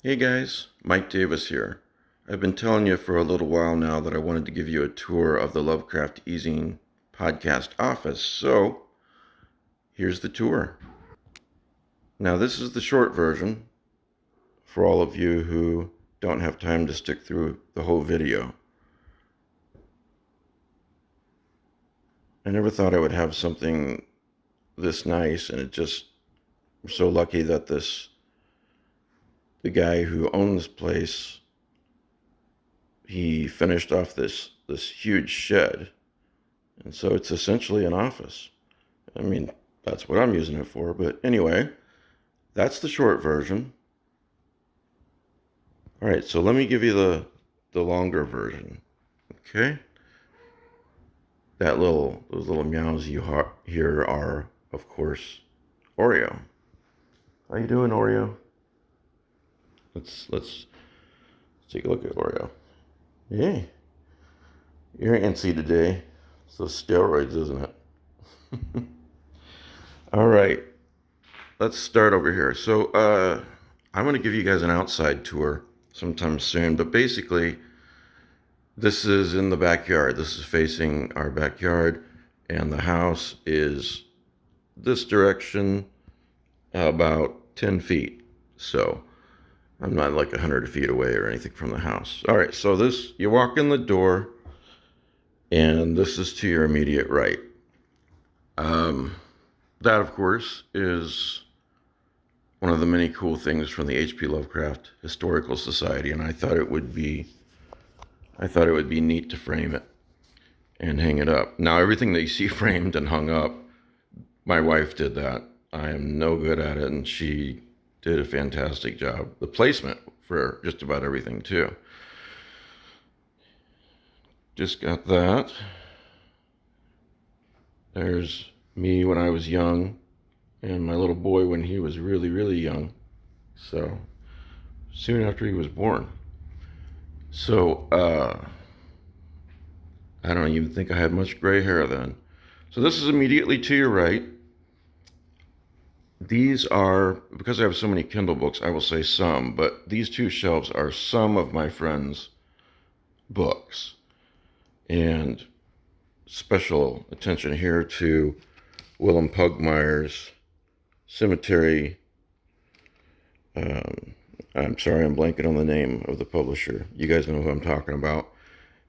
Hey guys, Mike Davis here. I've been telling you for a little while now that I wanted to give you a tour of the Lovecraft eZine podcast office, so here's the tour. Now, this is the short version for all of you who don't have time to stick through the whole video. I never thought I would have something this nice, and I'm so lucky that the guy who owned this place, he finished off this huge shed. And so it's essentially an office. I mean, that's what I'm using it for. But anyway, that's the short version. All right, so let me give you the longer version. Okay? Those little meows you hear are, of course, Oreo. How you doing, Oreo? Let's take a look at Oreo. Hey, you're antsy today. It's those steroids, isn't it? All right, let's start over here. So, I'm going to give you guys an outside tour sometime soon, but basically, this is in the backyard. This is facing our backyard, and the house is this direction, about 10 feet. So, I'm not like 100 feet away or anything from the house. All right, so you walk in the door, and this is to your immediate right. That, of course, is one of the many cool things from the H.P. Lovecraft Historical Society, and I thought it would be neat to frame it and hang it up. Now, everything that you see framed and hung up, my wife did that. I am no good at it, and she did a fantastic job. The placement for just about everything, too. Just got that. There's me when I was young, and my little boy when he was really, really young. So, soon after he was born. So, I don't even think I had much gray hair then. So this is immediately to your right. These are, because I have so many Kindle books, I will say some, but these two shelves are some of my friends' books. And special attention here to Willem Pugmire's Cemetery. I'm sorry, I'm blanking on the name of the publisher. You guys know who I'm talking about.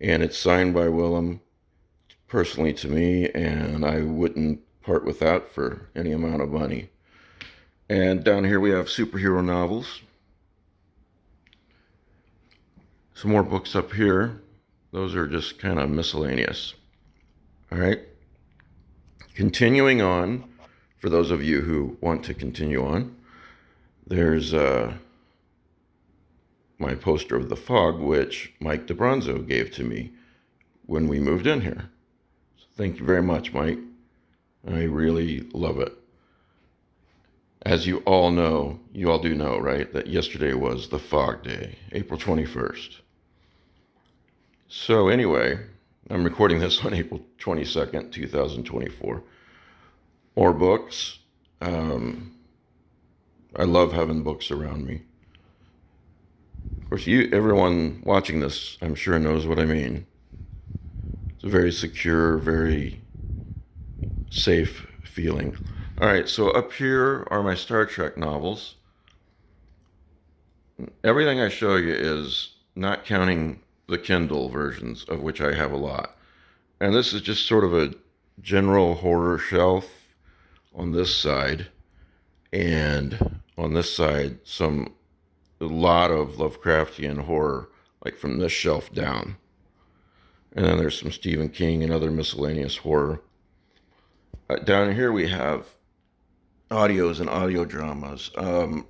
And it's signed by Willem personally to me, and I wouldn't part with that for any amount of money. And down here we have superhero novels. Some more books up here. Those are just kind of miscellaneous. All right. Continuing on, for those of you who want to continue on, there's my poster of The Fog, which Mike DeBronzo gave to me when we moved in here. So thank you very much, Mike. I really love it. As you all know, you all do know, right, that yesterday was the Fog Day, April 21st. So anyway, I'm recording this on April 22nd, 2024. More books. I love having books around me. Of course, everyone watching this, I'm sure knows what I mean. It's a very secure, very safe feeling. All right, so up here are my Star Trek novels. Everything I show you is not counting the Kindle versions, of which I have a lot. And this is just sort of a general horror shelf on this side. And on this side, a lot of Lovecraftian horror, like from this shelf down. And then there's some Stephen King and other miscellaneous horror. Down here we have audios and audio dramas.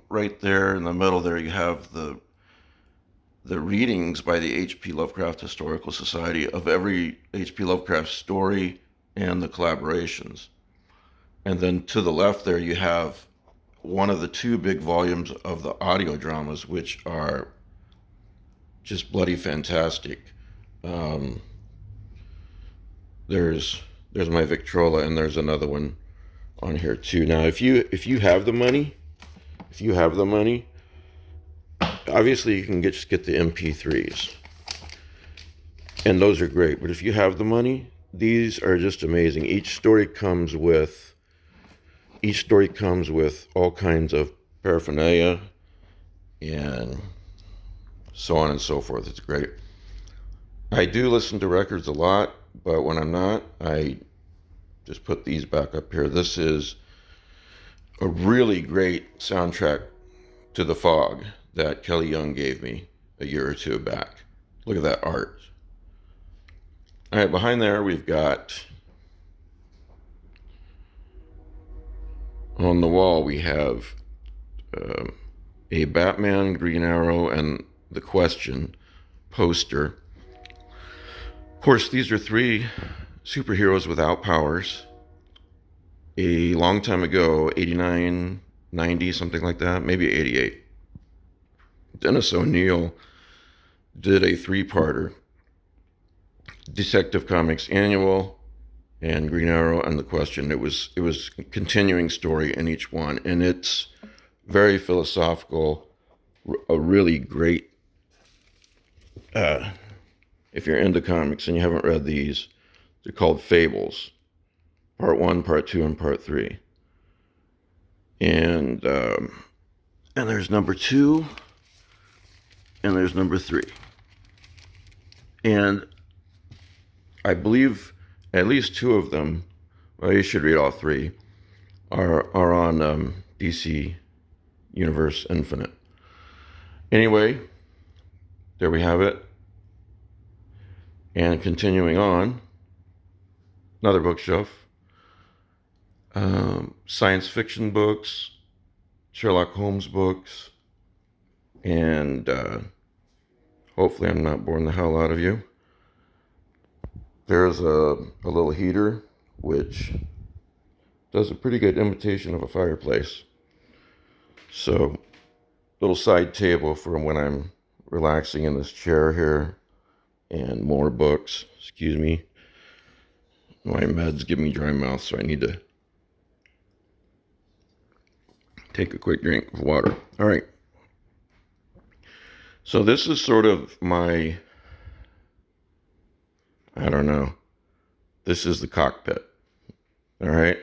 Right there in the middle there you have the readings by the H.P. Lovecraft Historical Society of every H.P. Lovecraft story and the collaborations. And then to the left there you have one of the two big volumes of the audio dramas, which are just bloody fantastic. There's my Victrola, and there's another one on here too. Now, if you have the money, obviously you can just get the MP3s, and those are great. But if you have the money, these are just amazing. Each story comes with all kinds of paraphernalia and so on and so forth. It's great. I do listen to records a lot, but when I'm not, I just put these back up here. This is a really great soundtrack to The Fog that Kelly Young gave me a year or two back. Look at that art. All right, behind there we've got, on the wall we have a Batman, Green Arrow, and The Question poster. Of course, these are three superheroes without powers. A long time ago, 89, 90, something like that, maybe 88, Dennis O'Neil did a three-parter, Detective Comics Annual and Green Arrow and The Question. It was a continuing story in each one, and it's very philosophical, a really great, if you're into comics and you haven't read these, they're called Fables, Part 1, Part 2, and Part 3. And there's number 2, and there's number 3. And I believe at least 2 of them, well, you should read all 3, are on DC Universe Infinite. Anyway, there we have it. And continuing on, another bookshelf. Science fiction books, Sherlock Holmes books, and hopefully I'm not boring the hell out of you. There's a little heater, which does a pretty good imitation of a fireplace. So, little side table for when I'm relaxing in this chair here, and more books. Excuse me. My meds give me dry mouth, so I need to take a quick drink of water. All right. So this is sort of my, I don't know, this is the cockpit, all right,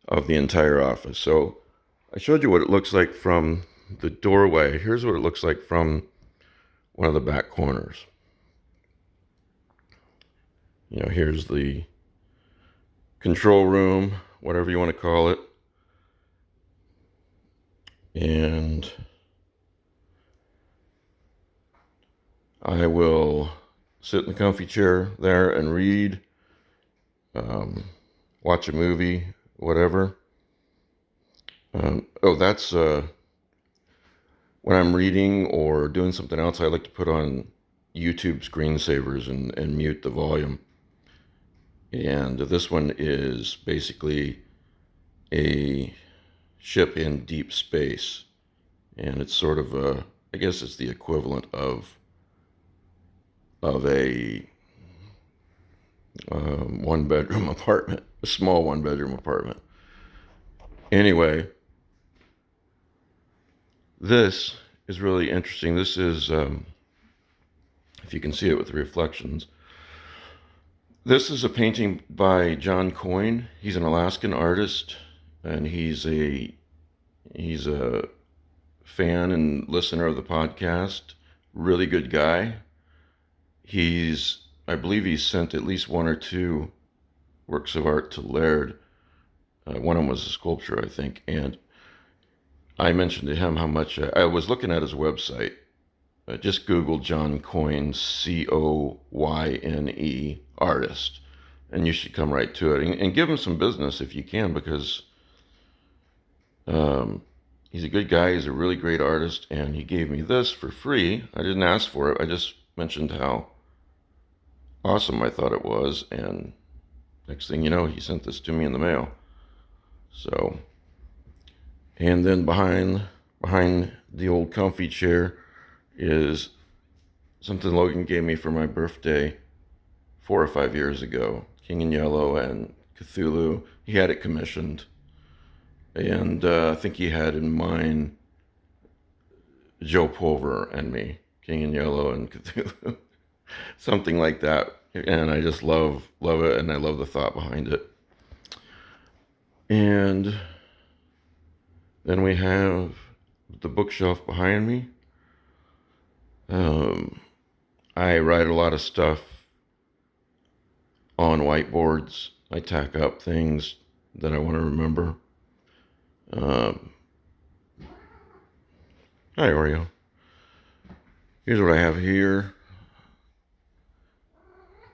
of the entire office. So I showed you what it looks like from the doorway. Here's what it looks like from one of the back corners. You know, here's the control room, whatever you want to call it. And I will sit in the comfy chair there and read, watch a movie, whatever. That's when I'm reading or doing something else, I like to put on YouTube screensavers and mute the volume. And this one is basically a ship in deep space, and it's sort of I guess it's the equivalent of a one-bedroom apartment, a small one-bedroom apartment. Anyway, this is really interesting. This is, if you can see it with the reflections, this is a painting by John Coyne. He's an Alaskan artist, and he's a fan and listener of the podcast. Really good guy. I believe he's sent at least 1 or 2 works of art to Laird. One of them was a sculpture, I think. And I mentioned to him how much I was looking at his website. Just Google John Coyne, Coyne, artist, and you should come right to it. And give him some business if you can, because he's a good guy. He's a really great artist, and he gave me this for free. I didn't ask for it. I just mentioned how awesome I thought it was, and next thing you know, he sent this to me in the mail. So, and then behind the old comfy chair is something Logan gave me for my birthday 4 or 5 years ago. King in Yellow and Cthulhu. He had it commissioned, and I think he had in mind Joe Pulver and Me, King in Yellow and Cthulhu, something like that. And I just love it, and I love the thought behind it. And then we have the bookshelf behind me. I write a lot of stuff on whiteboards. I tack up things that I want to remember. Hi, Oreo. Here's what I have here.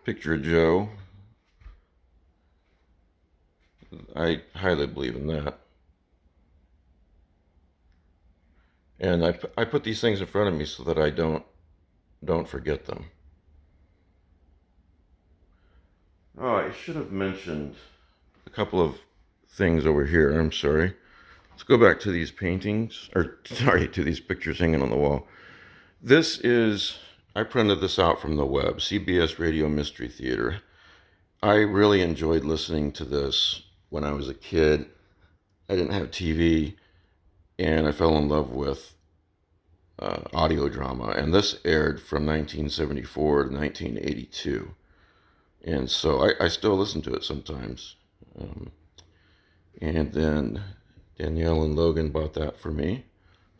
Picture of Joe. I highly believe in that. And I put these things in front of me so that I don't forget them. Oh, I should have mentioned a couple of things over here. I'm sorry. Let's go back to these paintings, or sorry, to these pictures hanging on the wall. This is, I printed this out from the web, CBS Radio Mystery Theater. I really enjoyed listening to this when I was a kid. I didn't have TV, and I fell in love with audio drama. And this aired from 1974 to 1982. And so I still listen to it sometimes. And then Danielle and Logan bought that for me.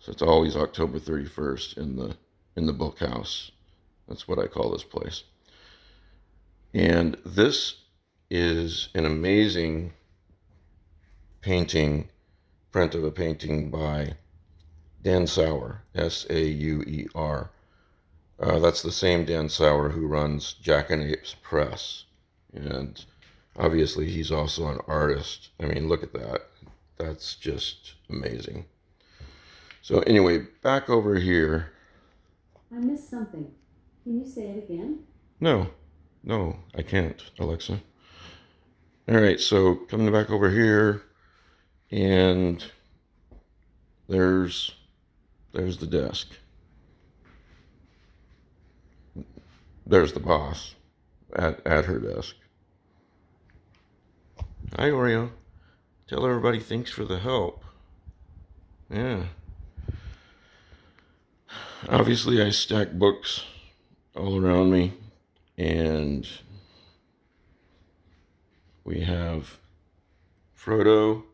So it's always October 31st in the book house. That's what I call this place. And this is an amazing print of a painting by Dan Sauer, Sauer. That's the same Dan Sauer who runs Jackanapes Press. And obviously he's also an artist. I mean, look at that. That's just amazing. So anyway, back over here. I missed something. Can you say it again? No, I can't, Alexa. All right, so coming back over here, and there's the desk. There's the boss at her desk. Hi, Oreo. Tell everybody thanks for the help. Yeah. Obviously, I stack books all around me, and we have Frodo,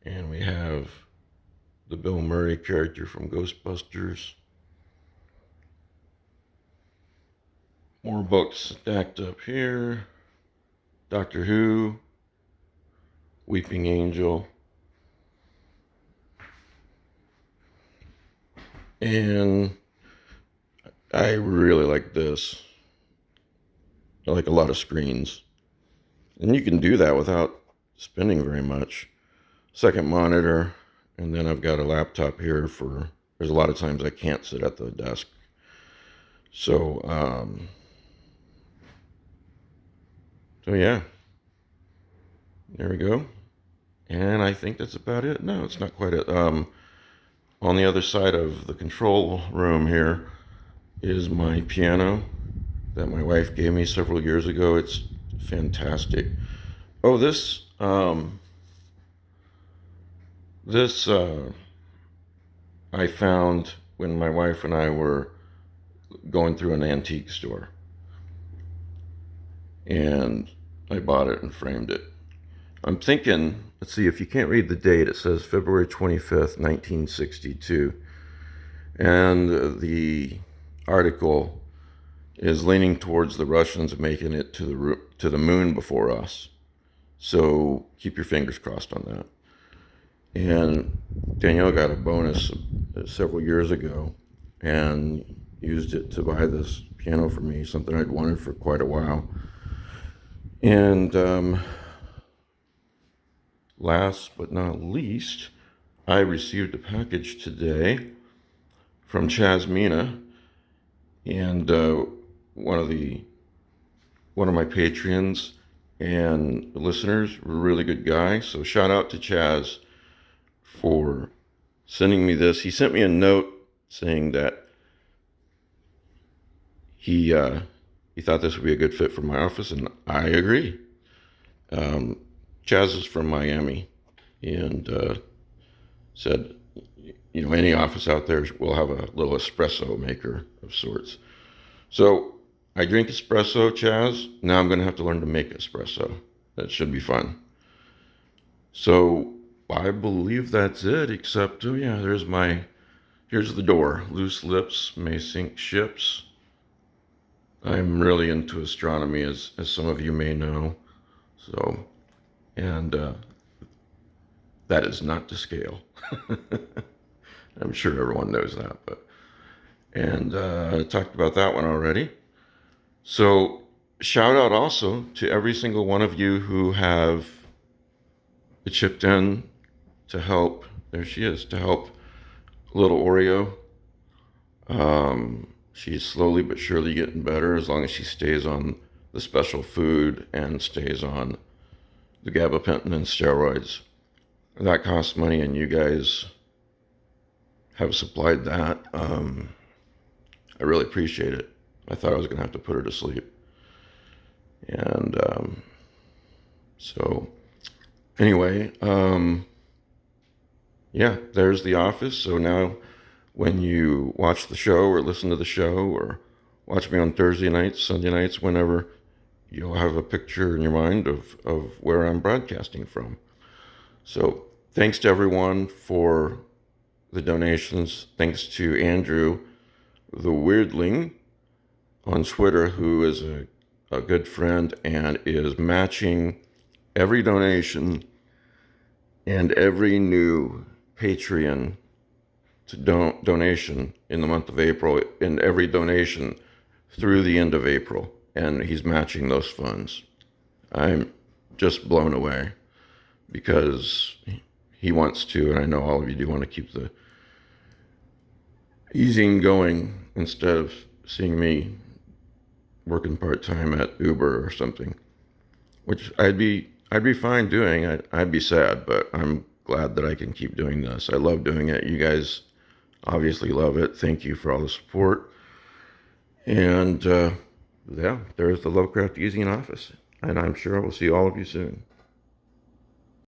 and we have the Bill Murray character from Ghostbusters. More books stacked up here. Doctor Who, Weeping Angel, and I really like this. I like a lot of screens. And you can do that without spending very much. Second monitor, and then I've got a laptop here there's a lot of times I can't sit at the desk. So, yeah, there we go. And I think that's about it. No, it's not quite it. On the other side of the control room here is my piano that my wife gave me several years ago. It's fantastic. Oh, this I found when my wife and I were going through an antique store, and I bought it and framed it. I'm thinking, let's see, if you can't read the date, it says February 25th, 1962. And the article is leaning towards the Russians making it to the moon before us. So keep your fingers crossed on that. And Danielle got a bonus several years ago and used it to buy this piano for me, something I'd wanted for quite a while. And last but not least, I received a package today from Chasmina, and one of my patrons and listeners, a really good guy. So shout out to Chaz for sending me this. He sent me a note saying that he thought this would be a good fit for my office, and I agree. Chaz is from Miami, and said any office out there will have a little espresso maker of sorts. So I drink espresso, Chaz. Now I'm going to have to learn to make espresso. That should be fun. So I believe that's it, except, oh yeah, here's the door. Loose lips may sink ships. I'm really into astronomy, as some of you may know. So, and that is not to scale. I'm sure everyone knows that, and I talked about that one already. So, shout out also to every single one of you who have chipped in to help. There she is, to help little Oreo. She's slowly but surely getting better as long as she stays on the special food and stays on the gabapentin and steroids. That costs money, and you guys have supplied that. I really appreciate it. I thought I was going to have to put her to sleep. And so, anyway, yeah, there's the office. So now when you watch the show or listen to the show or watch me on Thursday nights, Sunday nights, whenever, you'll have a picture in your mind of where I'm broadcasting from. So thanks to everyone for the donations. Thanks to Andrew, the Weirdling, on Twitter, who is a good friend and is matching every donation and every new Patreon to donation in the month of April, and every donation through the end of April. And he's matching those funds. I'm just blown away because he wants to, and I know all of you do want to keep the eZine going instead of seeing me working part-time at Uber or something, which I'd be fine doing. I'd be sad, but I'm glad that I can keep doing this. I love doing it. You guys obviously love it. Thank you for all the support. And yeah, there's the Lovecraft eZine office, and I'm sure I will see all of you soon.